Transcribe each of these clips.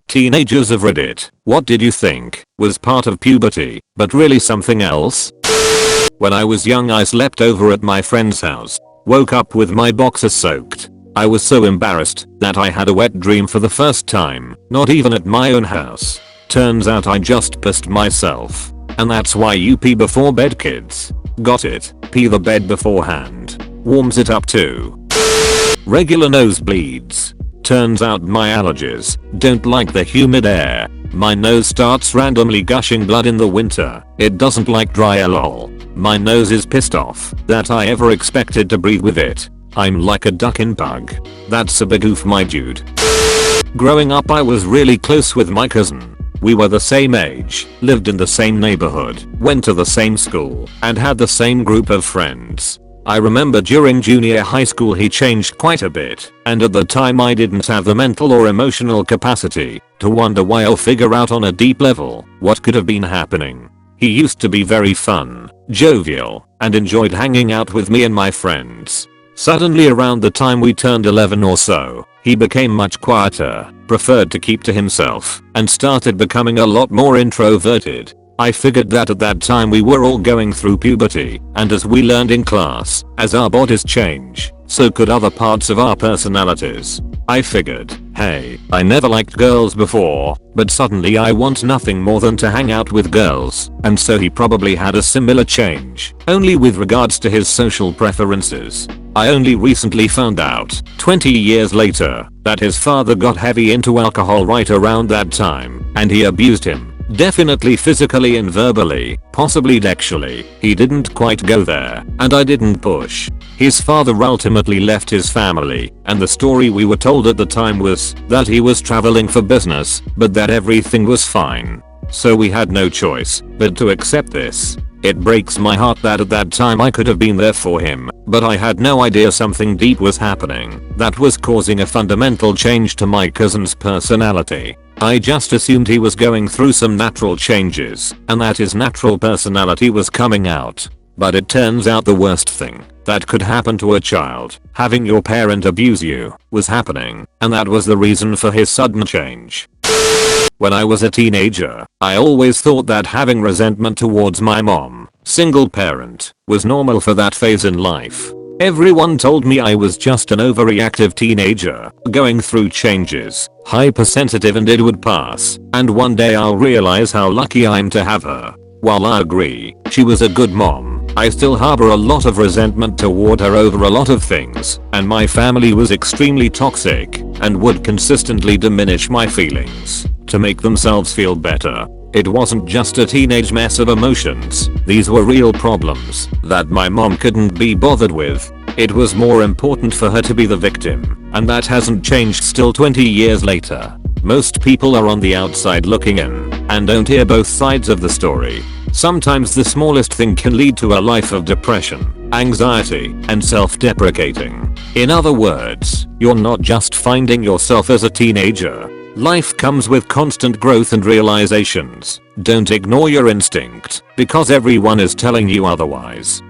Teenagers of Reddit, what did you think was part of puberty, but really something else? When I was young I slept over at my friend's house. Woke up with my boxers soaked. I was so embarrassed that I had a wet dream for the first time, not even at my own house. Turns out I just pissed myself. And that's why you pee before bed, kids. Got it? Pee the bed beforehand. Warms it up too. Regular nosebleeds. Turns out my allergies don't like the humid air. My nose starts randomly gushing blood in the winter. It doesn't like dry lol. My nose is pissed off that I ever expected to breathe with it. I'm like a duck in bug. That's a big oof, my dude. Growing up I was really close with my cousin. We were the same age, lived in the same neighborhood, went to the same school, and had the same group of friends. I remember during junior high school he changed quite a bit, and at the time I didn't have the mental or emotional capacity to wonder why or figure out on a deep level what could have been happening. He used to be very fun, jovial, and enjoyed hanging out with me and my friends. Suddenly around the time we turned 11 or so, he became much quieter, preferred to keep to himself, and started becoming a lot more introverted. I figured that at that time we were all going through puberty, and as we learned in class, as our bodies change, so could other parts of our personalities. I figured, hey, I never liked girls before, but suddenly I want nothing more than to hang out with girls, and so he probably had a similar change, only with regards to his social preferences. I only recently found out, 20 years later, that his father got heavy into alcohol right around that time, and he abused him. Definitely physically and verbally, possibly sexually. He didn't quite go there, and I didn't push. His father ultimately left his family, and the story we were told at the time was that he was traveling for business, but that everything was fine. So we had no choice but to accept this. It breaks my heart that at that time I could have been there for him, but I had no idea something deep was happening that was causing a fundamental change to my cousin's personality. I just assumed he was going through some natural changes and that his natural personality was coming out. But it turns out the worst thing that could happen to a child, having your parent abuse you, was happening, and that was the reason for his sudden change. When I was a teenager, I always thought that having resentment towards my mom, single parent, was normal for that phase in life. Everyone told me I was just an overreactive teenager, going through changes, hypersensitive, and it would pass, and one day I'll realize how lucky I'm to have her. While I agree, she was a good mom, I still harbor a lot of resentment toward her over a lot of things, and my family was extremely toxic and would consistently diminish my feelings to make themselves feel better. It wasn't just a teenage mess of emotions, these were real problems that my mom couldn't be bothered with. It was more important for her to be the victim, and that hasn't changed still 20 years later. Most people are on the outside looking in and don't hear both sides of the story. Sometimes the smallest thing can lead to a life of depression, anxiety, and self-deprecating. In other words, you're not just finding yourself as a teenager. Life comes with constant growth and realizations. Don't ignore your instinct, because everyone is telling you otherwise.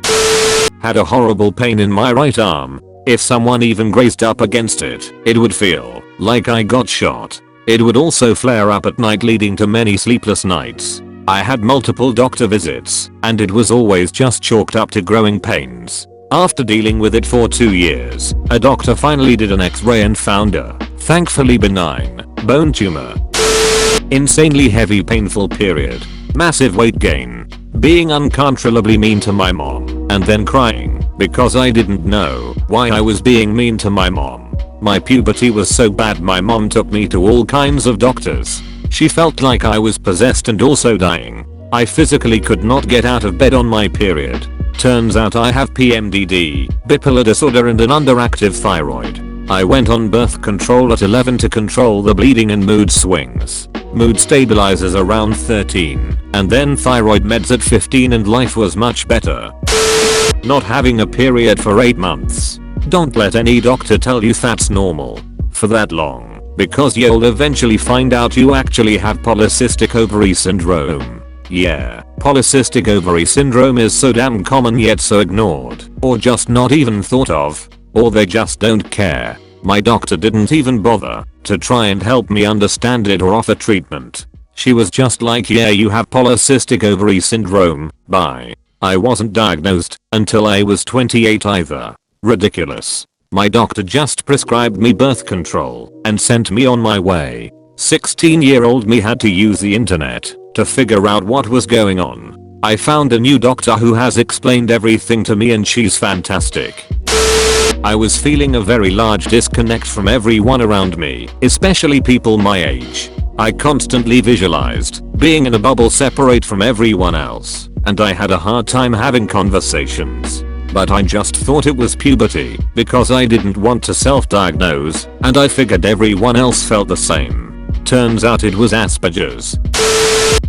Had a horrible pain in my right arm. If someone even grazed up against it, it would feel like I got shot. It would also flare up at night, leading to many sleepless nights. I had multiple doctor visits, and it was always just chalked up to growing pains. After dealing with it for 2 years, a doctor finally did an x-ray and found a, thankfully benign, bone tumor. Insanely heavy painful period. Massive weight gain. Being uncontrollably mean to my mom, and then crying because I didn't know why I was being mean to my mom. My puberty was so bad my mom took me to all kinds of doctors. She felt like I was possessed and also dying. I physically could not get out of bed on my period. Turns out I have PMDD, bipolar disorder, and an underactive thyroid. I went on birth control at 11 to control the bleeding and mood swings. Mood stabilizers around 13, and then thyroid meds at 15, and life was much better. Not having a period for 8 months. Don't let any doctor tell you that's normal for that long, because you'll eventually find out you actually have polycystic ovary syndrome. Yeah, polycystic ovary syndrome is so damn common yet so ignored, or just not even thought of, or they just don't care. My doctor didn't even bother to try and help me understand it or offer treatment. She was just like, yeah, you have polycystic ovary syndrome, bye. I wasn't diagnosed until I was 28 either. Ridiculous. My doctor just prescribed me birth control and sent me on my way. 16-year-old me had to use the internet to figure out what was going on. I found a new doctor who has explained everything to me and she's fantastic. I was feeling a very large disconnect from everyone around me, especially people my age. I constantly visualized being in a bubble separate from everyone else, and I had a hard time having conversations. But I just thought it was puberty because I didn't want to self-diagnose, and I figured everyone else felt the same. Turns out it was Asperger's.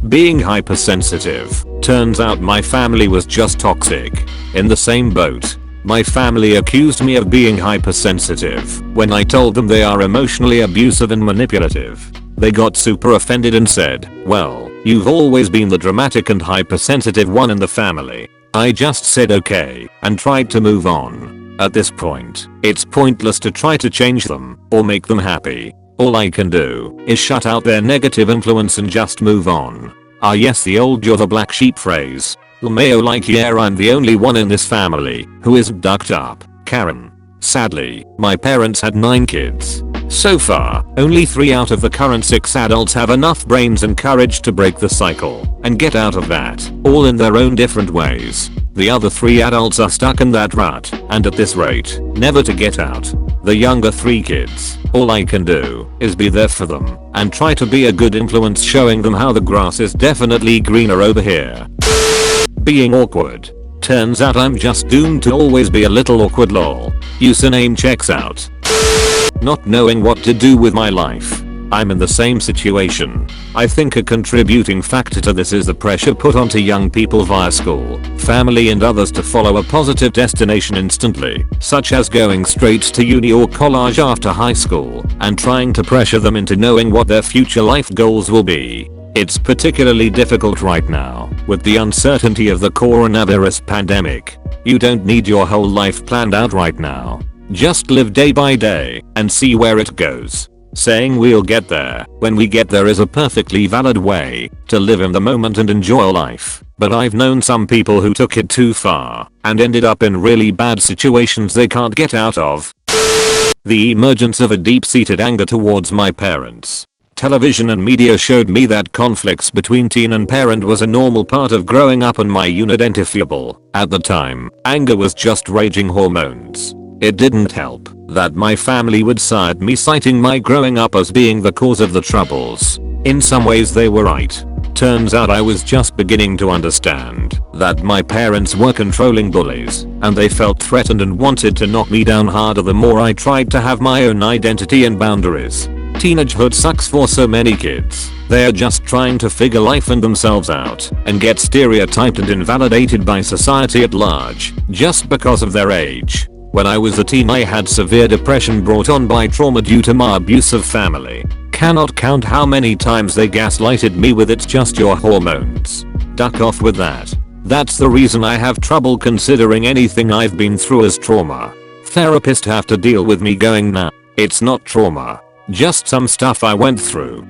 Being hypersensitive. Turns out my family was just toxic. In the same boat. My family accused me of being hypersensitive when I told them they are emotionally abusive and manipulative. They got super offended and said, well, you've always been the dramatic and hypersensitive one in the family. I just said okay and tried to move on. At this point, it's pointless to try to change them or make them happy. All I can do is shut out their negative influence and just move on. Ah yes, the old "you're the black sheep" phrase. LMAO, like, yeah, I'm the only one in this family who isn't ducked up. Karen. Sadly, my parents had 9 kids. So far, only 3 out of the current 6 adults have enough brains and courage to break the cycle and get out of that, all in their own different ways. The other 3 adults are stuck in that rut, and at this rate, never to get out. The younger 3 kids, all I can do is be there for them and try to be a good influence, showing them how the grass is definitely greener over here. Being awkward. Turns out I'm just doomed to always be a little awkward, lol. Username checks out. Not knowing what to do with my life. I'm in the same situation. I think a contributing factor to this is the pressure put onto young people via school, family and others to follow a positive destination instantly, such as going straight to uni or college after high school, and trying to pressure them into knowing what their future life goals will be. It's particularly difficult right now, with the uncertainty of the coronavirus pandemic. You don't need your whole life planned out right now. Just live day by day and see where it goes. Saying we'll get there when we get there is a perfectly valid way to live in the moment and enjoy life, but I've known some people who took it too far and ended up in really bad situations they can't get out of. The emergence of a deep-seated anger towards my parents. Television and media showed me that conflicts between teen and parent was a normal part of growing up and my unidentifiable. At the time, anger was just raging hormones. It didn't help that my family would side me, citing my growing up as being the cause of the troubles. In some ways they were right. Turns out I was just beginning to understand that my parents were controlling bullies, and they felt threatened and wanted to knock me down harder the more I tried to have my own identity and boundaries. Teenagehood sucks for so many kids. They're just trying to figure life and themselves out and get stereotyped and invalidated by society at large just because of their age. When I was a teen, I had severe depression brought on by trauma due to my abusive family. Cannot count how many times they gaslighted me with "it's just your hormones. Duck off with that." That's the reason I have trouble considering anything I've been through as trauma. Therapists have to deal with me going, nah, it's not trauma. Just some stuff I went through.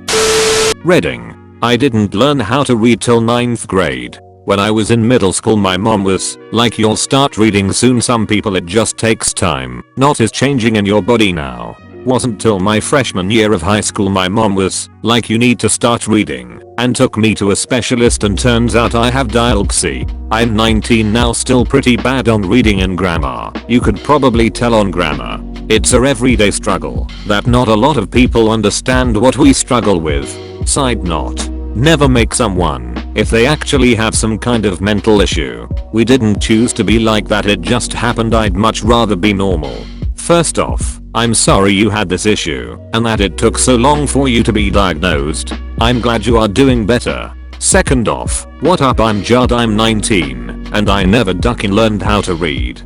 Reading. I didn't learn how to read till 9th grade. When I was in middle school, my mom was like, "You'll start reading soon. Some people it just takes time. Not is changing in your body now." Wasn't till my freshman year of high school my mom was like, "You need to start reading," and took me to a specialist, and turns out I have dyslexia. I'm 19 now, still pretty bad on reading and grammar. You could probably tell on grammar. It's a everyday struggle that not a lot of people understand what we struggle with. Side note. Never make someone if they actually have some kind of mental issue. We didn't choose to be like that, it just happened. I'd much rather be normal. First off, I'm sorry you had this issue and that it took so long for you to be diagnosed. I'm glad you are doing better. Second off, what up, I'm Judd, I'm 19 and I never ducking learned how to read.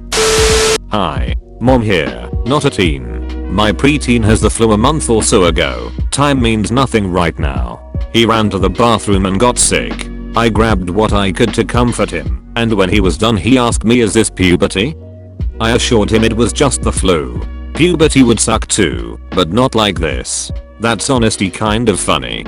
Hi, mom here, not a teen. My preteen has the flu a month or so ago. Time means nothing right now. He ran to the bathroom and got sick. I grabbed what I could to comfort him, and when he was done he asked me, "Is this puberty?" I assured him it was just the flu. Puberty would suck too, but not like this. That's honestly kind of funny.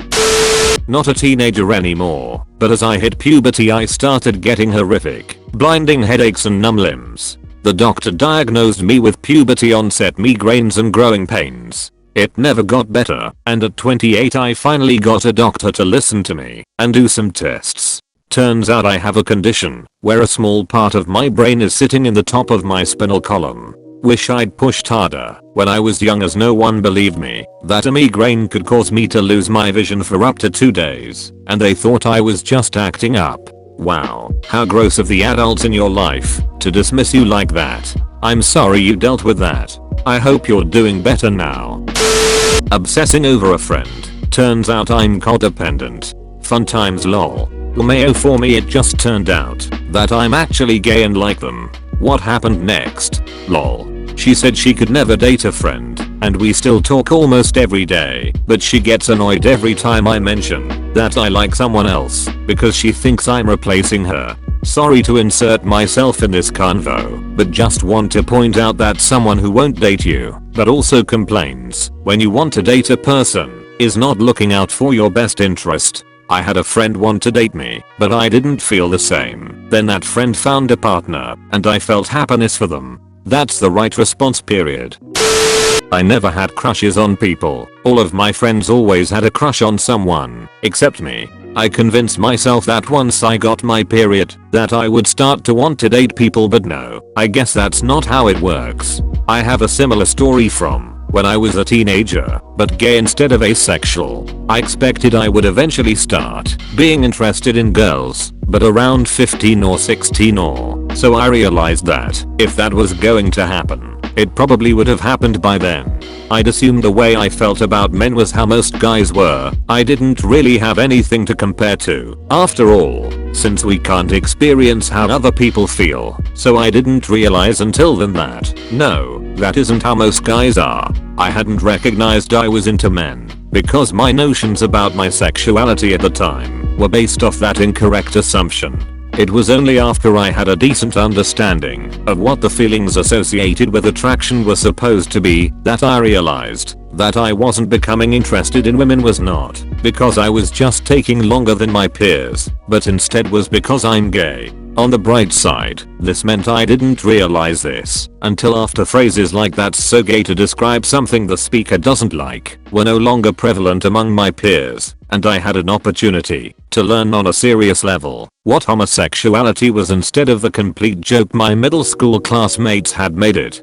Not a teenager anymore, but as I hit puberty I started getting horrific, blinding headaches and numb limbs. The doctor diagnosed me with puberty onset migraines and growing pains. It never got better, and at 28 I finally got a doctor to listen to me and do some tests. Turns out I have a condition where a small part of my brain is sitting in the top of my spinal column. Wish I'd pushed harder when I was young, as no one believed me that a migraine could cause me to lose my vision for up to 2 days, and they thought I was just acting up. Wow, how gross of the adults in your life to dismiss you like that. I'm sorry you dealt with that. I hope you're doing better now. Obsessing over a friend. Turns out I'm codependent. Fun times lol. Mayo, for me it just turned out that I'm actually gay and like them. What happened next? Lol. She said she could never date a friend, and we still talk almost every day, but she gets annoyed every time I mention that I like someone else because she thinks I'm replacing her. Sorry to insert myself in this convo, but just want to point out that someone who won't date you, but also complains when you want to date a person, is not looking out for your best interest. I had a friend want to date me, but I didn't feel the same. Then that friend found a partner, and I felt happiness for them. That's the right response, period. I never had crushes on people. All of my friends always had a crush on someone, except me. I convinced myself that once I got my period, that I would start to want to date people, but no, I guess that's not how it works. I have a similar story from when I was a teenager, but gay instead of asexual. I expected I would eventually start being interested in girls, but around 15 or 16 or so I realized that if that was going to happen, it probably would have happened by then. I'd assumed the way I felt about men was how most guys were. I didn't really have anything to compare to. After all, since we can't experience how other people feel, so I didn't realize until then that, no, that isn't how most guys are. I hadn't recognized I was into men, because my notions about my sexuality at the time were based off that incorrect assumption. It was only after I had a decent understanding of what the feelings associated with attraction were supposed to be that I realized that I wasn't becoming interested in women was not because I was just taking longer than my peers, but instead was because I'm gay. On the bright side, this meant I didn't realize this until after phrases like "that's so gay" to describe something the speaker doesn't like were no longer prevalent among my peers, and I had an opportunity to learn on a serious level what homosexuality was instead of the complete joke my middle school classmates had made it.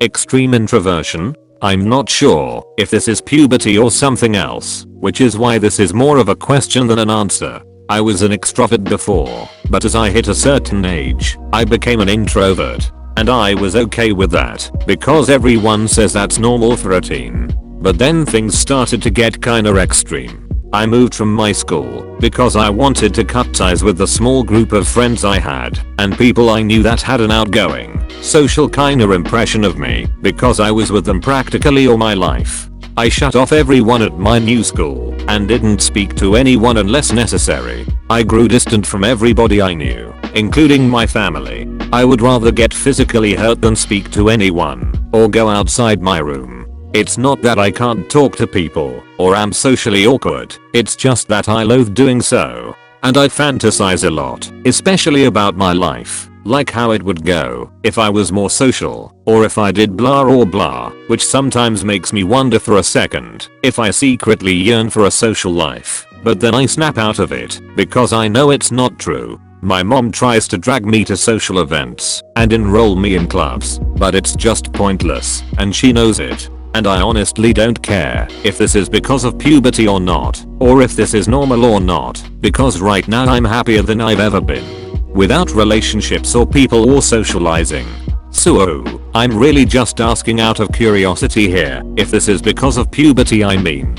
Extreme introversion? I'm not sure if this is puberty or something else, which is why this is more of a question than an answer. I was an extrovert before, but as I hit a certain age, I became an introvert. And I was okay with that, because everyone says that's normal for a teen. But then things started to get kinda extreme. I moved from my school because I wanted to cut ties with the small group of friends I had and people I knew that had an outgoing, social kinda impression of me because I was with them practically all my life. I shut off everyone at my new school and didn't speak to anyone unless necessary. I grew distant from everybody I knew, including my family. I would rather get physically hurt than speak to anyone or go outside my room. It's not that I can't talk to people or am socially awkward, it's just that I loathe doing so. And I fantasize a lot, especially about my life, like how it would go if I was more social, or if I did blah or blah, which sometimes makes me wonder for a second if I secretly yearn for a social life, but then I snap out of it because I know it's not true. My mom tries to drag me to social events and enroll me in clubs, but it's just pointless, and she knows it. And I honestly don't care if this is because of puberty or not, or if this is normal or not, because right now I'm happier than I've ever been. Without relationships or people or socializing. So, I'm really just asking out of curiosity here if this is because of puberty I mean.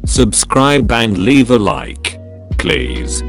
Subscribe and leave a like. Please.